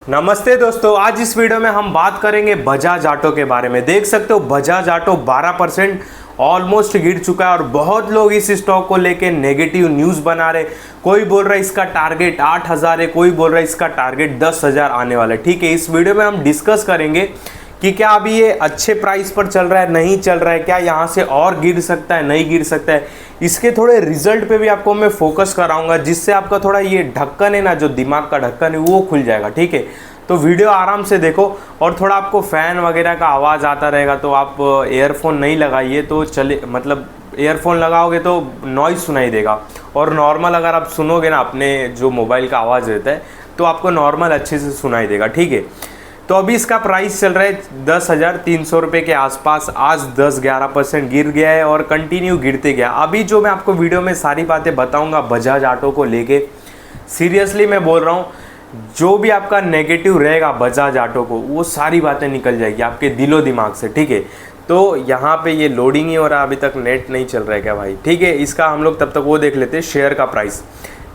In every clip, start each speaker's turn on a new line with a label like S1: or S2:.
S1: नमस्ते दोस्तों, आज इस वीडियो में हम बात करेंगे बजाज ऑटो के बारे में। देख सकते हो बजाज ऑटो 12% ऑलमोस्ट गिर चुका है और बहुत लोग इस स्टॉक को लेके नेगेटिव न्यूज़ बना रहे। कोई बोल रहा है इसका टारगेट 8,000 है, कोई बोल रहा है इसका टारगेट 10,000 आने वाला है। ठीक है, इस वीडियो में हम डिस्कस करेंगे कि क्या अभी ये अच्छे प्राइस पर चल रहा है, नहीं चल रहा है, क्या यहाँ से और गिर सकता है, नहीं गिर सकता है। इसके थोड़े रिजल्ट पे भी आपको मैं फोकस कराऊंगा, जिससे आपका थोड़ा ये ढक्कन है ना, जो दिमाग का ढक्कन है वो खुल जाएगा। ठीक है, तो वीडियो आराम से देखो और थोड़ा आपको फ़ैन वगैरह का आवाज़ आता रहेगा तो आप एयरफोन नहीं लगाइए तो चले, मतलब एयरफोन लगाओगे तो नॉइज़ सुनाई देगा। और नॉर्मल अगर आप सुनोगे ना अपने जो मोबाइल का आवाज़ रहता है तो आपको नॉर्मल अच्छे से सुनाई देगा। ठीक है, तो अभी इसका प्राइस चल रहा है 10,300 रुपये के आसपास। आज 10-11% गिर गया है और कंटिन्यू गिरते गया। अभी जो मैं आपको वीडियो में सारी बातें बताऊंगा बजाज ऑटो को लेके, सीरियसली मैं बोल रहा हूँ, जो भी आपका नेगेटिव रहेगा बजाज ऑटो को, वो सारी बातें निकल जाएगी आपके दिलो दिमाग से। ठीक है, तो यहाँ पे ये लोडिंग ही हो रहा है, अभी तक नेट नहीं चल रहा है क्या भाई? ठीक है, इसका हम लोग तब तक वो देख लेते हैं शेयर का प्राइस।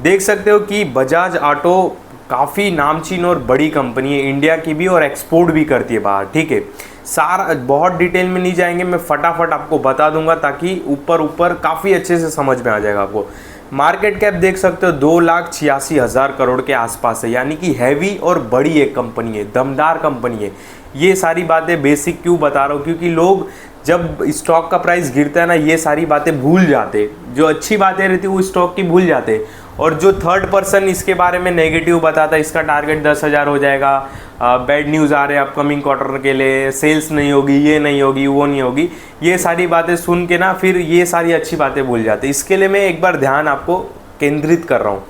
S1: देख सकते हो कि बजाज ऑटो काफ़ी नामचीन और बड़ी कंपनी है, इंडिया की भी, और एक्सपोर्ट भी करती है बाहर। ठीक है, सारा बहुत डिटेल में नहीं जाएंगे, मैं फटाफट आपको बता दूंगा ताकि ऊपर काफ़ी अच्छे से समझ में आ जाएगा आपको। मार्केट कैप देख सकते हो 2,86,000 करोड़ के आसपास है, यानी कि हैवी और बड़ी एक कंपनी है, दमदार कंपनी है। ये सारी बातें बेसिक क्यों बता रहा हूँ, क्योंकि लोग जब स्टॉक का प्राइस गिरता है ना, ये सारी बातें भूल जाते, जो अच्छी बातें रहती है वो स्टॉक की भूल जाते। और जो थर्ड पर्सन इसके बारे में नेगेटिव बताता है, इसका टारगेट 10,000 हो जाएगा, बैड न्यूज़ आ रहे हैं अपकमिंग क्वार्टर के लिए, सेल्स नहीं होगी, ये नहीं होगी, वो नहीं होगी, ये सारी बातें सुन के ना फिर ये सारी अच्छी बातें भूल जाते। इसके लिए मैं एक बार ध्यान आपको केंद्रित कर रहा हूँ।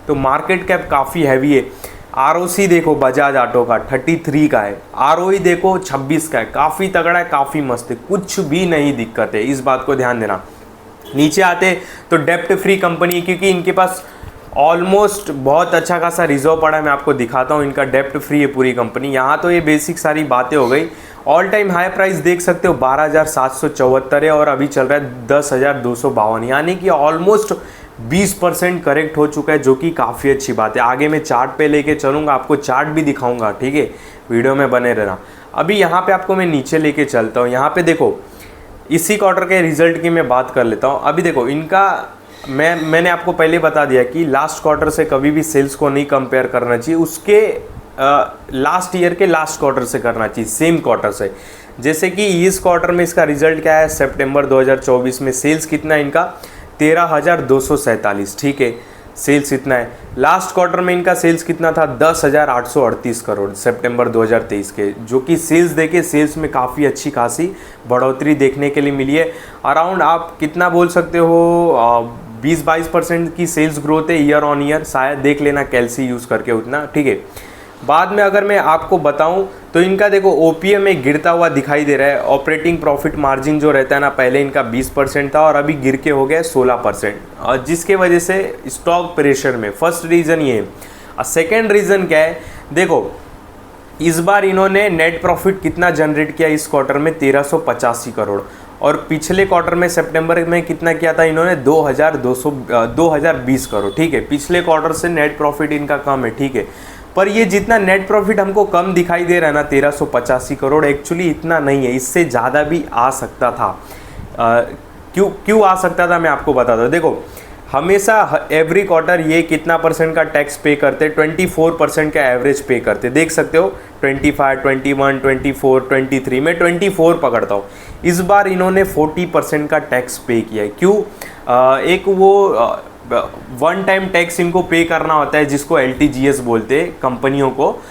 S1: तो मार्केट कैप काफ़ी हैवी है। ROC देखो बजाज ऑटो का 33 का है, ROE देखो 26 का है, काफ़ी तगड़ा है, काफ़ी मस्त है, कुछ भी नहीं दिक्कत है, इस बात को ध्यान देना। नीचे आते तो डेप्ट फ्री कंपनी, क्योंकि इनके पास ऑलमोस्ट बहुत अच्छा खासा रिजर्व पड़ा है। मैं आपको दिखाता हूँ, इनका डेप्ट फ्री है पूरी कंपनी। यहाँ तो ये बेसिक सारी बातें हो गई। ऑल टाइम हाई प्राइस देख सकते हो 12,774 है और अभी चल रहा है 10,252, यानी कि ऑलमोस्ट 20% करेक्ट हो चुका है, जो कि काफ़ी अच्छी बात है। आगे मैं चार्ट पे लेके चलूँगा, आपको चार्ट भी दिखाऊँगा। ठीक है, वीडियो में बने रहना। अभी यहाँ पर आपको मैं नीचे लेके चलता हूँ। यहाँ पर देखो, इसी क्वार्टर के रिजल्ट की मैं बात कर लेता हूँ। अभी देखो इनका मैंने आपको पहले बता दिया कि लास्ट क्वार्टर से कभी भी सेल्स को नहीं कंपेयर करना चाहिए, उसके लास्ट ईयर के लास्ट क्वार्टर से करना चाहिए, सेम क्वार्टर से। जैसे कि इस क्वार्टर में इसका रिजल्ट क्या है, सितंबर 2024 में सेल्स कितना है इनका, 13,247। ठीक है, सेल्स इतना है। लास्ट क्वार्टर में इनका सेल्स कितना था, 10,838 करोड़ सितंबर 2023 के, जो कि सेल्स देखे सेल्स में काफ़ी अच्छी खासी बढ़ोतरी देखने के लिए मिली है। अराउंड आप कितना बोल सकते हो, 20-22% की सेल्स ग्रोथ है ईयर ऑन ईयर, शायद देख लेना कैलसी यूज़ करके उतना। ठीक है, बाद में अगर मैं आपको बताऊं तो इनका देखो OPM में गिरता हुआ दिखाई दे रहा है। ऑपरेटिंग प्रॉफिट मार्जिन जो रहता है ना, पहले इनका 20% था और अभी गिर के हो गया 16%, और जिसके वजह से स्टॉक प्रेशर में। फर्स्ट रीज़न ये है। सेकेंड रीज़न क्या है, देखो इस बार इन्होंने नेट प्रॉफिट कितना जनरेट किया इस क्वार्टर में, 1385 करोड़, और पिछले क्वार्टर में सितंबर में कितना किया था इन्होंने, 2,020 करोड़। ठीक है, पिछले क्वार्टर से नेट प्रॉफिट इनका कम है। ठीक है, पर ये जितना नेट प्रॉफिट हमको कम दिखाई दे रहा है ना, 1385 करोड़, एक्चुअली इतना नहीं है, इससे ज़्यादा भी आ सकता था। क्यों आ सकता था मैं आपको बताता हूँ। देखो हमेशा एवरी क्वार्टर ये कितना परसेंट का टैक्स पे करते, 24% का एवरेज पे करते। देख सकते हो 25, 21, 24, 23, मैं 24 पकड़ता हूँ। इस बार इन्होंने 40% का टैक्स पे किया है। क्यों? एक वो वन टाइम टैक्स इनको पे करना होता है, जिसको LTGS बोलते हैं कंपनियों को,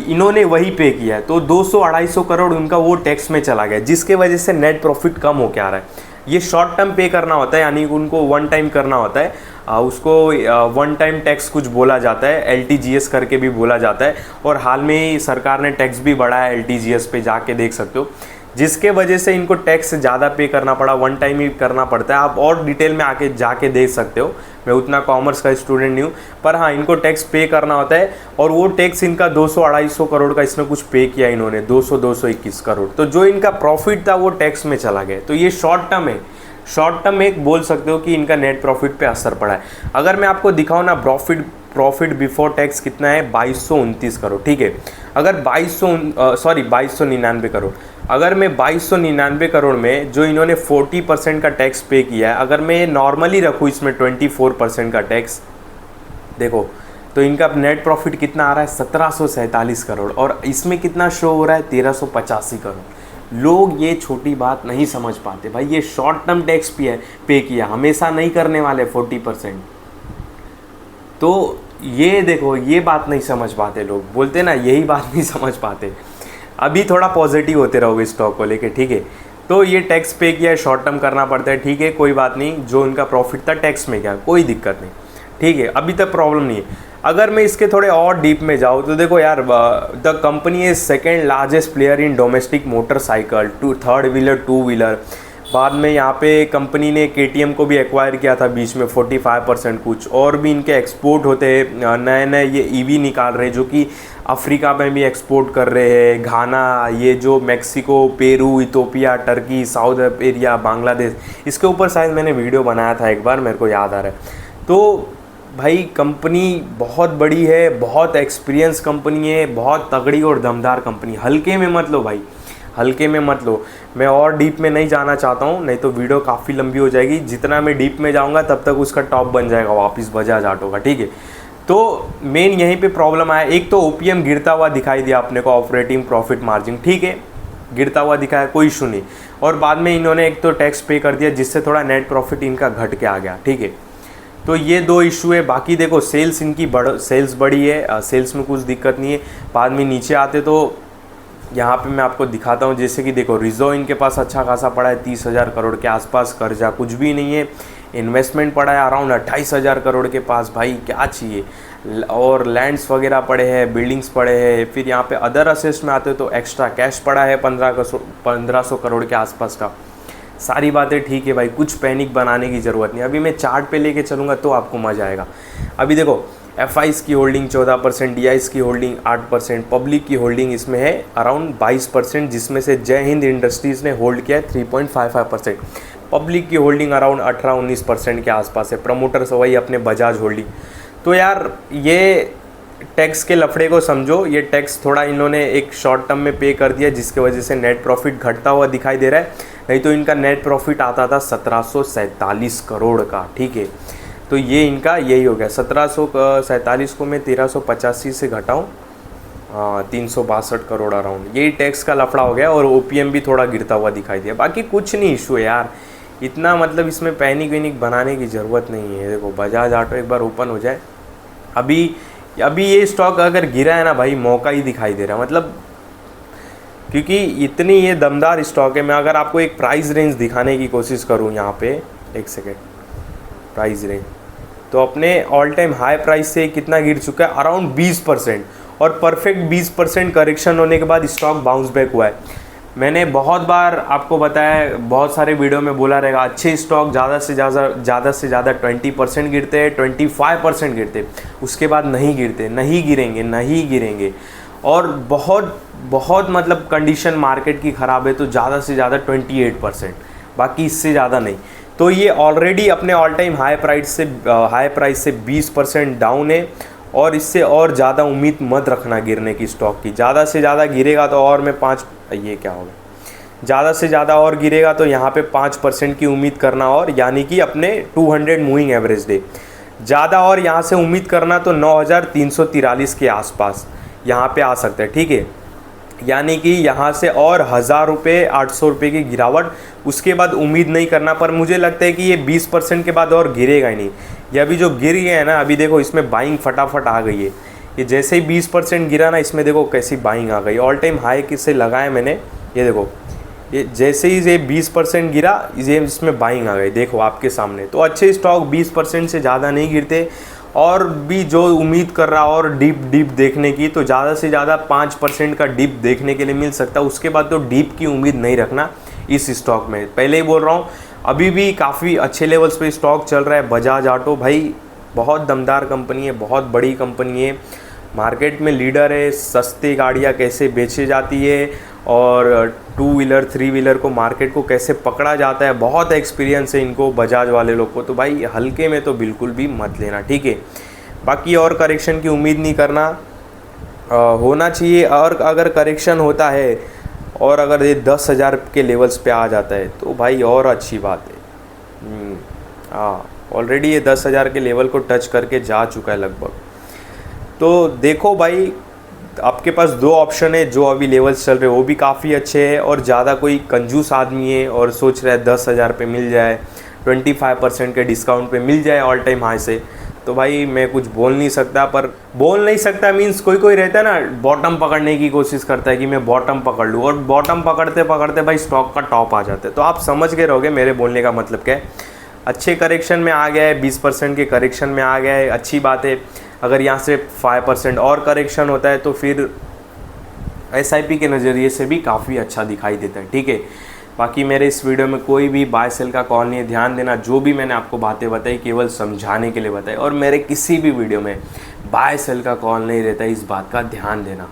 S1: इन्होंने वही पे किया है। तो 200-250 करोड़ उनका वो टैक्स में चला गया, जिसके वजह से नेट प्रॉफिट कम होके आ रहा है। ये शॉर्ट टर्म पे करना होता है, यानी उनको वन टाइम करना होता है, उसको वन टाइम टैक्स कुछ बोला जाता है, LTGS करके भी बोला जाता है। और हाल में ही सरकार ने टैक्स भी बढ़ाया LTGS पे, जाके देख सकते हो, जिसके वजह से इनको टैक्स ज़्यादा पे करना पड़ा, वन टाइम ही करना पड़ता है। आप और डिटेल में आके जाके देख सकते हो, मैं उतना कॉमर्स का स्टूडेंट नहीं हूँ, पर हाँ इनको टैक्स पे करना होता है। और वो टैक्स इनका 200-250 करोड़ का इसमें कुछ पे किया इन्होंने, 200-221 करोड़। तो जो इनका प्रॉफिट था वो टैक्स में चला गया। तो ये शॉर्ट टर्म है, शॉर्ट टर्म एक बोल सकते हो कि इनका नेट प्रॉफिट पे असर पड़ा है। अगर मैं आपको दिखाऊँ ना प्रॉफिट बिफोर टैक्स कितना है, 2229 करोड़, ठीक है। अगर 2299 करोड़, अगर मैं 2299 करोड़ में जो इन्होंने 40% का टैक्स पे किया है, अगर मैं नॉर्मली रखूँ इसमें 24% का टैक्स, देखो तो इनका नेट प्रॉफिट कितना आ रहा है, 1747 करोड़, और इसमें कितना शो हो रहा है, 1385 करोड़। लोग ये छोटी बात नहीं समझ पाते भाई, ये शॉर्ट टर्म टैक्स पे किया, हमेशा नहीं करने वाले 40%। तो ये देखो, ये बात नहीं समझ पाते लोग, बोलते ना यही बात नहीं समझ पाते। अभी थोड़ा पॉजिटिव होते रहोगे स्टॉक को लेके, ठीक है। तो ये टैक्स पे किया है, शॉर्ट टर्म करना पड़ता है, ठीक है, कोई बात नहीं। जो इनका प्रॉफिट था टैक्स में क्या, कोई दिक्कत नहीं, ठीक है, अभी तक प्रॉब्लम नहीं है। अगर मैं इसके थोड़े और डीप में जाऊँ तो देखो यार, the company is second largest player in domestic motorcycle, third wheeler, two wheeler. बाद में यहाँ पे कंपनी ने KTM को भी एक्वायर किया था बीच में 45% कुछ, और भी इनके एक्सपोर्ट होते हैं, नए नए ये EV निकाल रहे हैं जो कि अफ्रीका में भी एक्सपोर्ट कर रहे हैं, घाना, ये जो Mexico, Peru, Ethiopia, Turkey, south area, Bangladesh, इसके ऊपर शायद मैंने वीडियो बनाया था एक बार, मेरे को याद आ रहा है। तो भाई कंपनी बहुत बड़ी है, बहुत एक्सपीरियंस कंपनी है, बहुत तगड़ी और दमदार कंपनी, हल्के में मत लो भाई, हल्के में मत लो। मैं और डीप में नहीं जाना चाहता हूँ, नहीं तो वीडियो काफ़ी लंबी हो जाएगी। जितना मैं डीप में जाऊँगा तब तक उसका टॉप बन जाएगा वापस बजाज ऑटो का, ठीक है। तो मेन यहीं पे प्रॉब्लम आया, एक तो OPM गिरता हुआ दिखाई दिया अपने को, ऑपरेटिंग प्रॉफिट मार्जिन, ठीक है, गिरता हुआ दिखाया, कोई इशू नहीं। और बाद में इन्होंने एक तो टैक्स पे कर दिया जिससे थोड़ा नेट प्रॉफिट इनका घट के आ गया, ठीक है। तो ये दो इशू है। बाकी देखो सेल्स इनकी सेल्स बड़ी है, सेल्स में कुछ दिक्कत नहीं है। बाद में नीचे आते तो यहाँ पे मैं आपको दिखाता हूँ, जैसे कि देखो रिजर्व इनके पास अच्छा खासा पड़ा है, 30,000 करोड़ के आसपास, कर्जा कुछ भी नहीं है, इन्वेस्टमेंट पड़ा है अराउंड 28,000 करोड़ के पास, भाई क्या चाहिए। और लैंड्स वगैरह पड़े हैं, बिल्डिंग्स पड़े हैं। फिर यहाँ पे अदर असेट्स में आते तो एक्स्ट्रा कैश पड़ा है 1500 करोड़ के आसपास का। सारी बातें ठीक है भाई, कुछ पैनिक बनाने की ज़रूरत नहीं। अभी मैं चार्ट पे लेके चलूँगा तो आपको मज़ा आएगा। अभी देखो FIs की होल्डिंग 14%, DIs की होल्डिंग 8%, पब्लिक की होल्डिंग इसमें है अराउंड 22%, जिसमें से जय हिंद इंडस्ट्रीज़ ने होल्ड किया है 3.55%। पब्लिक की होल्डिंग अराउंड 18-19% के आसपास है। प्रमोटर्स वही अपने बजाज होल्डिंग। तो यार ये टैक्स के लफड़े को समझो, ये टैक्स थोड़ा इन्होंने एक शॉर्ट टर्म में पे कर दिया जिसकी वजह से नेट प्रॉफिट घटता हुआ दिखाई दे रहा है, नहीं तो इनका नेट प्रॉफिट आता था 1747 करोड़ का, ठीक है। तो ये इनका यही हो गया, 1747 को मैं 1385 से घटाऊँ 362 करोड़ अराउंड, यही टैक्स का लफड़ा हो गया। और OPM भी थोड़ा गिरता हुआ दिखाई दिया। बाकी कुछ नहीं इशू है यार, इतना मतलब इसमें पैनिक वैनिक बनाने की ज़रूरत नहीं है। देखो बजाज ऑटो एक बार ओपन हो जाए, अभी ये स्टॉक अगर गिरा है ना भाई, मौका ही दिखाई दे रहा है, मतलब क्योंकि इतनी ये दमदार स्टॉक है। मैं अगर आपको एक प्राइस रेंज दिखाने की कोशिश करूँ यहाँ पे, एक सेकेंड, प्राइस रेंज तो अपने ऑल टाइम हाई प्राइस से कितना गिर चुका है, अराउंड 20%, और परफेक्ट 20% करेक्शन होने के बाद स्टॉक बाउंस बैक हुआ है। मैंने बहुत बार आपको बताया, बहुत सारे वीडियो में बोला रहेगा, अच्छे स्टॉक ज़्यादा से ज़्यादा 20% गिरते हैं, 25% गिरते, उसके बाद नहीं गिरते, नहीं गिरेंगे। और बहुत मतलब कंडीशन मार्केट की ख़राब है तो ज़्यादा से ज़्यादा 28%, बाकी इससे ज़्यादा नहीं। तो ये ऑलरेडी अपने ऑल टाइम हाई प्राइस से 20% डाउन है, और इससे और ज़्यादा उम्मीद मत रखना गिरने की स्टॉक की। ज़्यादा से ज़्यादा गिरेगा तो और मैं ये क्या होगा, ज़्यादा से ज़्यादा और गिरेगा तो यहाँ पे 5% की उम्मीद करना, और यानी कि अपने 200 मूविंग एवरेज डे ज़्यादा, और यहाँ से उम्मीद करना तो 9,343 के आसपास यहाँ पे आ सकता है, ठीक है। यानी कि यहाँ से और 1,000 रुपये, 800 रुपये की गिरावट, उसके बाद उम्मीद नहीं करना। पर मुझे लगता है कि ये 20% के बाद और गिरेगा ही नहीं। ये अभी जो गिर गया है ना, अभी देखो इसमें बाइंग फटाफट आ गई है। ये जैसे ही 20% गिरा ना, इसमें देखो कैसी बाइंग आ गई। ऑल टाइम हाई किससे लगाए मैंने, ये देखो, ये जैसे ही ये 20% गिरा, ये इसमें बाइंग आ गई, देखो आपके सामने। तो अच्छे स्टॉक 20% से ज़्यादा नहीं गिरते, और भी जो उम्मीद कर रहा और डीप देखने की, तो ज़्यादा से ज़्यादा 5% का डीप देखने के लिए मिल सकता है। उसके बाद तो डीप की उम्मीद नहीं रखना इस स्टॉक में। पहले ही बोल रहा हूँ, अभी भी काफ़ी अच्छे लेवल्स पे स्टॉक चल रहा है। बजाज ऑटो भाई बहुत दमदार कंपनी है, बहुत बड़ी कंपनी है, मार्केट में लीडर है, सस्ती गाड़ियाँ कैसे बेची जाती है और 2 व्हीलर 3 व्हीलर को मार्केट को कैसे पकड़ा जाता है, बहुत एक्सपीरियंस है इनको बजाज वाले लोग को। तो भाई हल्के में तो बिल्कुल भी मत लेना, ठीक है। बाकी और करेक्शन की उम्मीद नहीं करना, होना चाहिए। और अगर करेक्शन होता है और अगर ये 10,000 के लेवल्स पे आ जाता है तो भाई और अच्छी बात है। हाँ, ऑलरेडी ये 10,000 के लेवल को टच करके जा चुका है लगभग। तो देखो भाई, आपके पास 2 ऑप्शन है, जो अभी लेवल्स चल रहे हैं वो भी काफ़ी अच्छे हैं, और ज़्यादा कोई कंजूस आदमी है और सोच रहा है 10,000 पे मिल जाए, 25% के डिस्काउंट पे मिल जाए ऑल टाइम हाई से, तो भाई मैं कुछ बोल नहीं सकता। पर बोल नहीं सकता मीन्स कोई कोई रहता है ना, बॉटम पकड़ने की कोशिश करता है कि मैं बॉटम पकड़ लूँ, और बॉटम पकड़ते पकड़ते भाई स्टॉक का टॉप आ जाता है। तो आप समझ के रहोगे मेरे बोलने का मतलब क्या है। अच्छे करेक्शन में आ गया है, 20% के करेक्शन में आ गया है, अच्छी बात है। अगर यहाँ से 5% और करेक्शन होता है तो फिर SIP के नज़रिए से भी काफ़ी अच्छा दिखाई देता है, ठीक है। बाकी मेरे इस वीडियो में कोई भी बाय सेल का कॉल नहीं है, ध्यान देना। जो भी मैंने आपको बातें बताई केवल समझाने के लिए बताई, और मेरे किसी भी वीडियो में बाय सेल का कॉल नहीं रहता है, इस बात का ध्यान देना।